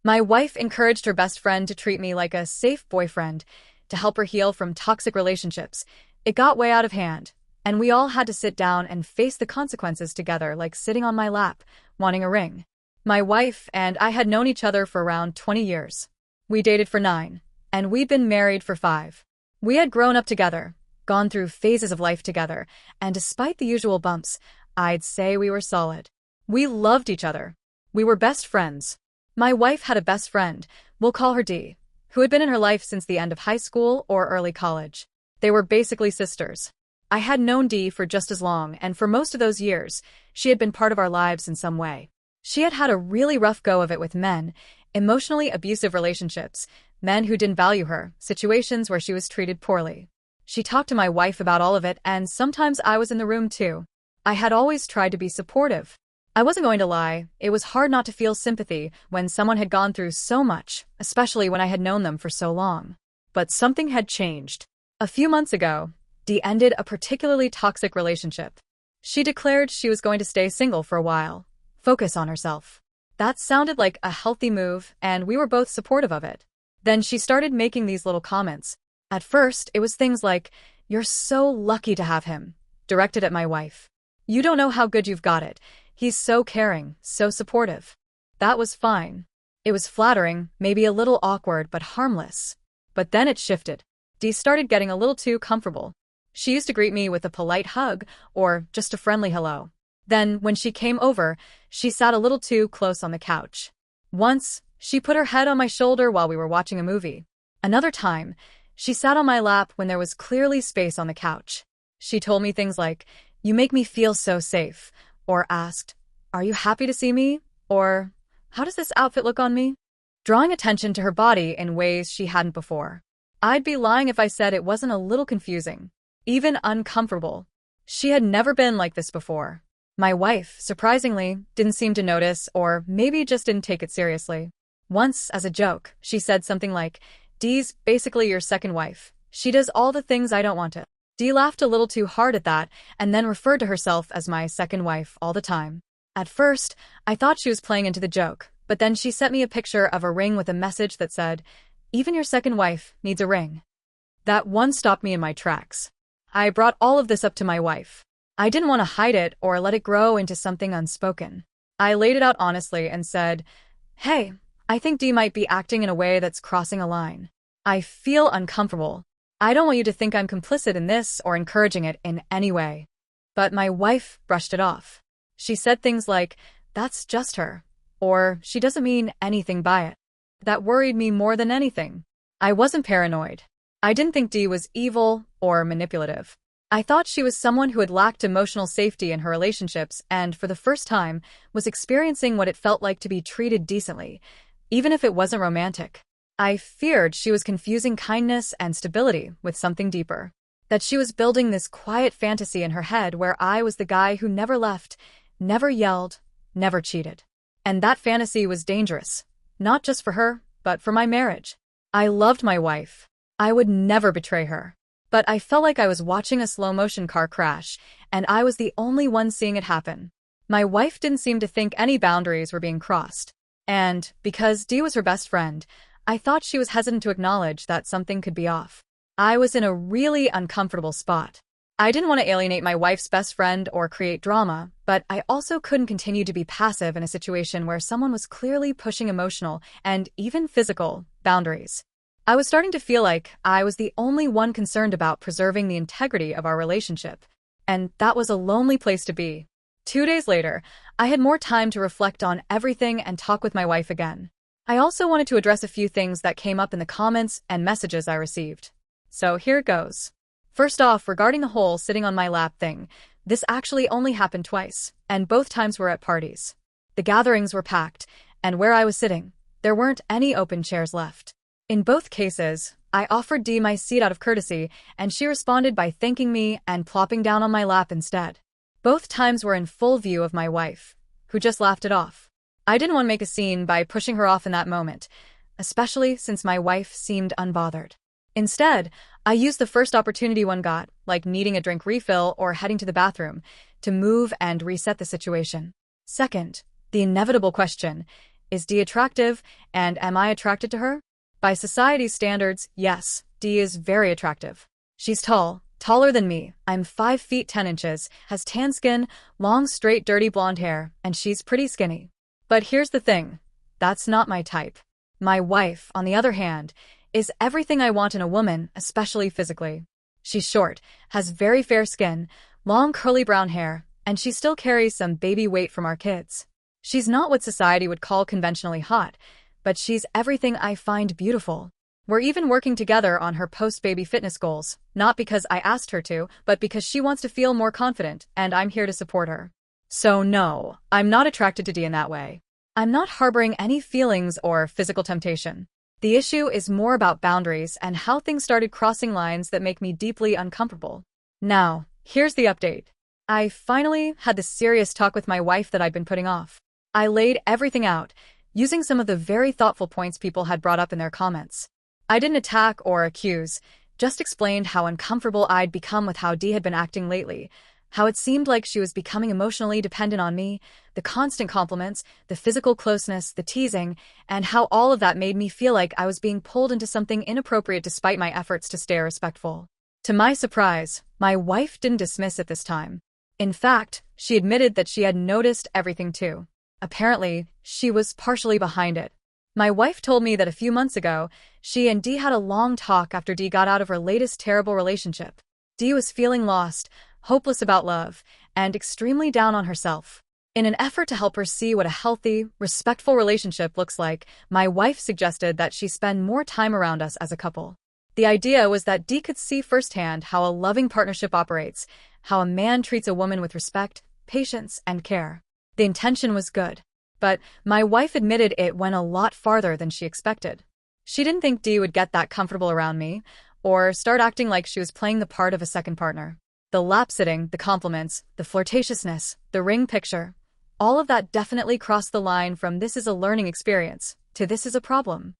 My wife encouraged her best friend to treat me like a safe boyfriend to help her heal from toxic relationships. It got way out of hand, and we all had to sit down and face the consequences together, like sitting on my lap, wanting a ring. My wife and I had known each other for around 20 years. We dated for 9, and we'd been married for 5. We had grown up together, gone through phases of life together, and despite the usual bumps, I'd say we were solid. We loved each other. We were best friends. My wife had a best friend, we'll call her Dee, who had been in her life since the end of high school or early college. They were basically sisters. I had known Dee for just as long, and for most of those years, she had been part of our lives in some way. She had had a really rough go of it with men, emotionally abusive relationships, men who didn't value her, situations where she was treated poorly. She talked to my wife about all of it, and sometimes I was in the room too. I had always tried to be supportive. I wasn't going to lie, it was hard not to feel sympathy when someone had gone through so much, especially when I had known them for so long. But something had changed. A few months ago, Dee ended a particularly toxic relationship. She declared she was going to stay single for a while, focus on herself. That sounded like a healthy move, and we were both supportive of it. Then she started making these little comments. At first, it was things like, "You're so lucky to have him," directed at my wife. "You don't know how good you've got it. He's so caring, so supportive." That was fine. It was flattering, maybe a little awkward, but harmless. But then it shifted. Dee started getting a little too comfortable. She used to greet me with a polite hug or just a friendly hello. Then, when she came over, she sat a little too close on the couch. Once, she put her head on my shoulder while we were watching a movie. Another time, she sat on my lap when there was clearly space on the couch. She told me things like, "You make me feel so safe," or asked, "Are you happy to see me?" or "How does this outfit look on me?" Drawing attention to her body in ways she hadn't before. I'd be lying if I said it wasn't a little confusing, even uncomfortable. She had never been like this before. My wife, surprisingly, didn't seem to notice, or maybe just didn't take it seriously. Once, as a joke, she said something like, "Dee's basically your second wife. She does all the things I don't want to." Dee laughed a little too hard at that, and then referred to herself as my second wife all the time. At first, I thought she was playing into the joke, but then she sent me a picture of a ring with a message that said, "Even your second wife needs a ring." That one stopped me in my tracks. I brought all of this up to my wife. I didn't want to hide it or let it grow into something unspoken. I laid it out honestly and said, "Hey, I think Dee might be acting in a way that's crossing a line. I feel uncomfortable. I don't want you to think I'm complicit in this or encouraging it in any way." But my wife brushed it off. She said things like, "That's just her," or "She doesn't mean anything by it." That worried me more than anything. I wasn't paranoid. I didn't think Dee was evil or manipulative. I thought she was someone who had lacked emotional safety in her relationships and, for the first time, was experiencing what it felt like to be treated decently, even if it wasn't romantic. I feared she was confusing kindness and stability with something deeper. That she was building this quiet fantasy in her head where I was the guy who never left, never yelled, never cheated. And that fantasy was dangerous, not just for her, but for my marriage. I loved my wife. I would never betray her. But I felt like I was watching a slow-motion car crash, and I was the only one seeing it happen. My wife didn't seem to think any boundaries were being crossed. And, because Dee was her best friend, I thought she was hesitant to acknowledge that something could be off. I was in a really uncomfortable spot. I didn't want to alienate my wife's best friend or create drama, but I also couldn't continue to be passive in a situation where someone was clearly pushing emotional and even physical boundaries. I was starting to feel like I was the only one concerned about preserving the integrity of our relationship, and that was a lonely place to be. 2 days later, I had more time to reflect on everything and talk with my wife again. I also wanted to address a few things that came up in the comments and messages I received. So here it goes. First off, regarding the whole sitting on my lap thing, this actually only happened twice, and both times were at parties. The gatherings were packed, and where I was sitting, there weren't any open chairs left. In both cases, I offered Dee my seat out of courtesy, and she responded by thanking me and plopping down on my lap instead. Both times were in full view of my wife, who just laughed it off. I didn't want to make a scene by pushing her off in that moment, especially since my wife seemed unbothered. Instead, I used the first opportunity one got, like needing a drink refill or heading to the bathroom, to move and reset the situation. Second, the inevitable question, Is Dee attractive, and am I attracted to her? By society's standards, yes, Dee is very attractive. She's tall, taller than me. I'm 5 feet 10 inches, has tan skin, long straight dirty blonde hair, and she's pretty skinny. But here's the thing, that's not my type. My wife, on the other hand, is everything I want in a woman, especially physically. She's short, has very fair skin, long curly brown hair, and she still carries some baby weight from our kids. She's not what society would call conventionally hot, but she's everything I find beautiful. We're even working together on her post-baby fitness goals, not because I asked her to, but because she wants to feel more confident, and I'm here to support her. So no, I'm not attracted to Dee in that way. I'm not harboring any feelings or physical temptation. The issue is more about boundaries and how things started crossing lines that make me deeply uncomfortable. Now, here's the update. I finally had the serious talk with my wife that I'd been putting off. I laid everything out, using some of the very thoughtful points people had brought up in their comments. I didn't attack or accuse, just explained how uncomfortable I'd become with how Dee had been acting lately, how it seemed like she was becoming emotionally dependent on me, the constant compliments, the physical closeness, the teasing, and how all of that made me feel like I was being pulled into something inappropriate despite my efforts to stay respectful. To my surprise, my wife didn't dismiss it this time. In fact, she admitted that she had noticed everything too. Apparently, she was partially behind it. My wife told me that a few months ago, she and Dee had a long talk after Dee got out of her latest terrible relationship. Dee was feeling lost, hopeless about love, and extremely down on herself. In an effort to help her see what a healthy, respectful relationship looks like, my wife suggested that she spend more time around us as a couple. The idea was that Dee could see firsthand how a loving partnership operates, how a man treats a woman with respect, patience, and care. The intention was good, but my wife admitted it went a lot farther than she expected. She didn't think Dee would get that comfortable around me, or start acting like she was playing the part of a second partner. The lap-sitting, the compliments, the flirtatiousness, the ring picture, all of that definitely crossed the line from this is a learning experience to this is a problem.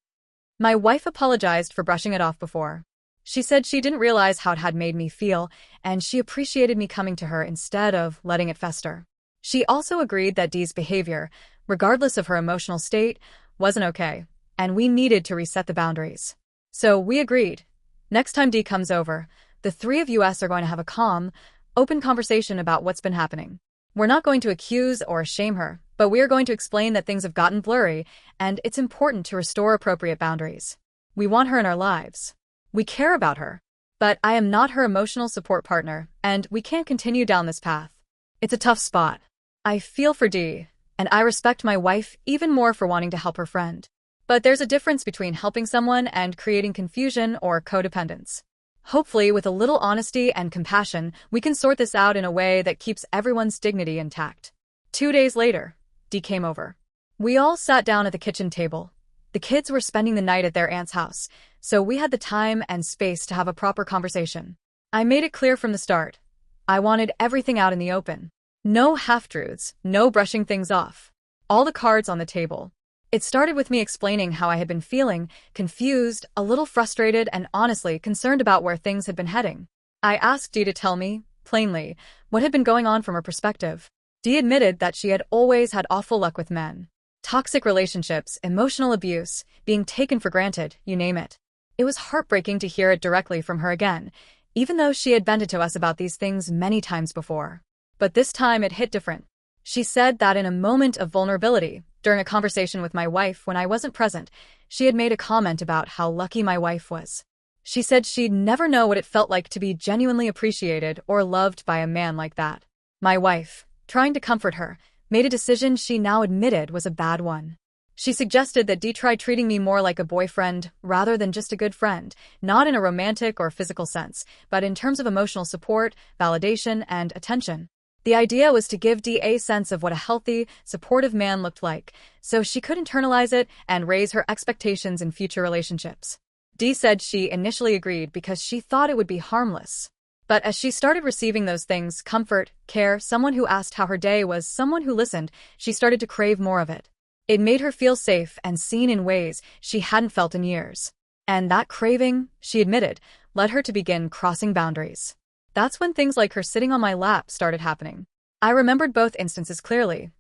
My wife apologized for brushing it off before. She said she didn't realize how it had made me feel, and she appreciated me coming to her instead of letting it fester. She also agreed that Dee's behavior, regardless of her emotional state, wasn't okay, and we needed to reset the boundaries. So we agreed. Next time Dee comes over, the three of us are going to have a calm, open conversation about what's been happening. We're not going to accuse or shame her, but we are going to explain that things have gotten blurry, and it's important to restore appropriate boundaries. We want her in our lives. We care about her. But I am not her emotional support partner, and we can't continue down this path. It's a tough spot. I feel for Dee, and I respect my wife even more for wanting to help her friend. But there's a difference between helping someone and creating confusion or codependence. Hopefully, with a little honesty and compassion, we can sort this out in a way that keeps everyone's dignity intact. 2 days later, Dee came over. We all sat down at the kitchen table. The kids were spending the night at their aunt's house, so we had the time and space to have a proper conversation. I made it clear from the start. I wanted everything out in the open. No half-truths, no brushing things off. All the cards on the table. It started with me explaining how I had been feeling, confused, a little frustrated, and honestly concerned about where things had been heading. I asked Dee to tell me, plainly, what had been going on from her perspective. Dee admitted that she had always had awful luck with men. Toxic relationships, emotional abuse, being taken for granted, you name it. It was heartbreaking to hear it directly from her again, even though she had vented to us about these things many times before. But this time it hit different. She said that in a moment of vulnerability, during a conversation with my wife when I wasn't present, she had made a comment about how lucky my wife was. She said she'd never know what it felt like to be genuinely appreciated or loved by a man like that. My wife, trying to comfort her, made a decision she now admitted was a bad one. She suggested that Dee try treating me more like a boyfriend rather than just a good friend, not in a romantic or physical sense, but in terms of emotional support, validation, and attention. The idea was to give Dee a sense of what a healthy, supportive man looked like, so she could internalize it and raise her expectations in future relationships. Dee said she initially agreed because she thought it would be harmless. But as she started receiving those things, comfort, care, someone who asked how her day was, someone who listened, she started to crave more of it. It made her feel safe and seen in ways she hadn't felt in years. And that craving, she admitted, led her to begin crossing boundaries. That's when things like her sitting on my lap started happening. I remembered both instances clearly.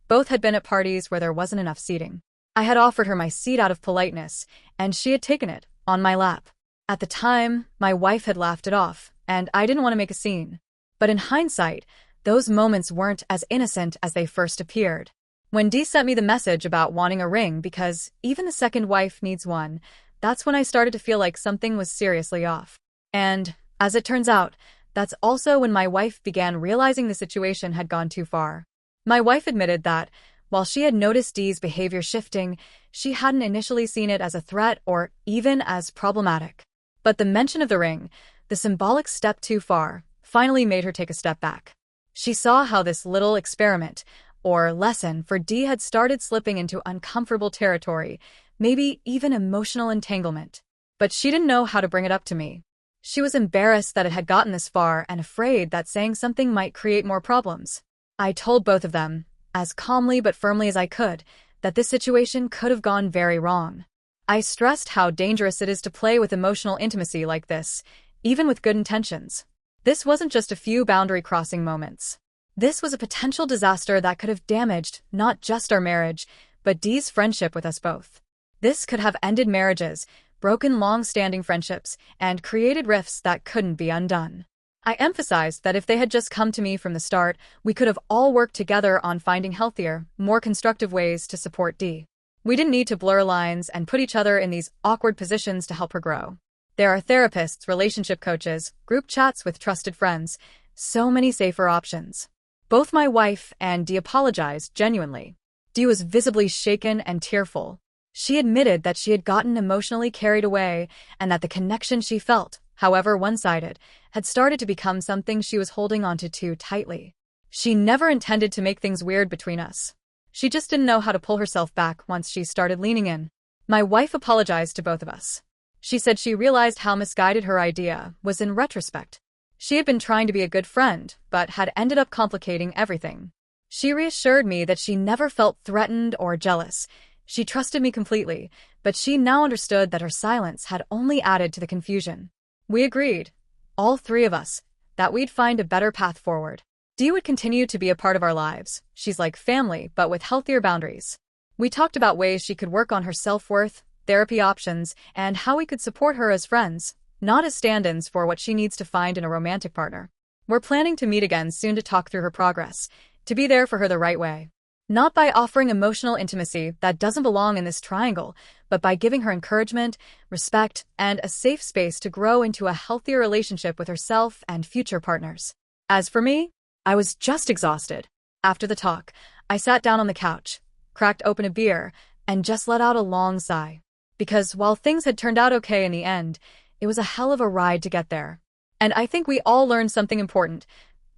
Both had been at parties where there wasn't enough seating. I had offered her my seat out of politeness, and she had taken it, on my lap. At the time, my wife had laughed it off, and I didn't want to make a scene. But in hindsight, those moments weren't as innocent as they first appeared. When Dee sent me the message about wanting a ring because even the second wife needs one, that's when I started to feel like something was seriously off. And, as it turns out, that's also when my wife began realizing the situation had gone too far. My wife admitted that, while she had noticed Dee's behavior shifting, she hadn't initially seen it as a threat or even as problematic. But the mention of the ring, the symbolic step too far, finally made her take a step back. She saw how this little experiment, or lesson for Dee, had started slipping into uncomfortable territory, maybe even emotional entanglement. But she didn't know how to bring it up to me. She was embarrassed that it had gotten this far and afraid that saying something might create more problems. I told both of them, as calmly but firmly as I could, that this situation could have gone very wrong. I stressed how dangerous it is to play with emotional intimacy like this, even with good intentions. This wasn't just a few boundary-crossing moments. This was a potential disaster that could have damaged not just our marriage, but Dee's friendship with us both. This could have ended marriages, broken long-standing friendships, and created rifts that couldn't be undone. I emphasized that if they had just come to me from the start, we could have all worked together on finding healthier, more constructive ways to support Dee. We didn't need to blur lines and put each other in these awkward positions to help her grow. There are therapists, relationship coaches, group chats with trusted friends, so many safer options. Both my wife and Dee apologized genuinely. Dee was visibly shaken and tearful. She admitted that she had gotten emotionally carried away and that the connection she felt, however one-sided, had started to become something she was holding onto too tightly. She never intended to make things weird between us. She just didn't know how to pull herself back once she started leaning in. My wife apologized to both of us. She said she realized how misguided her idea was in retrospect. She had been trying to be a good friend, but had ended up complicating everything. She reassured me that she never felt threatened or jealous. She trusted me completely, but she now understood that her silence had only added to the confusion. We agreed, all three of us, that we'd find a better path forward. Dee would continue to be a part of our lives. She's like family, but with healthier boundaries. We talked about ways she could work on her self-worth, therapy options, and how we could support her as friends, not as stand-ins for what she needs to find in a romantic partner. We're planning to meet again soon to talk through her progress, to be there for her the right way. Not by offering emotional intimacy that doesn't belong in this triangle, but by giving her encouragement, respect, and a safe space to grow into a healthier relationship with herself and future partners. As for me, I was just exhausted. After the talk, I sat down on the couch, cracked open a beer, and just let out a long sigh. Because while things had turned out okay in the end, it was a hell of a ride to get there. And I think we all learned something important.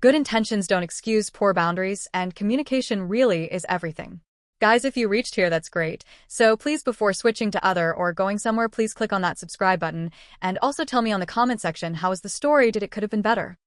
Good intentions don't excuse poor boundaries, and communication really is everything. Guys, if you reached here, that's great. So please, before switching to other or going somewhere, please click on that subscribe button, and also tell me on the comment section, how was the story? Did it could have been better?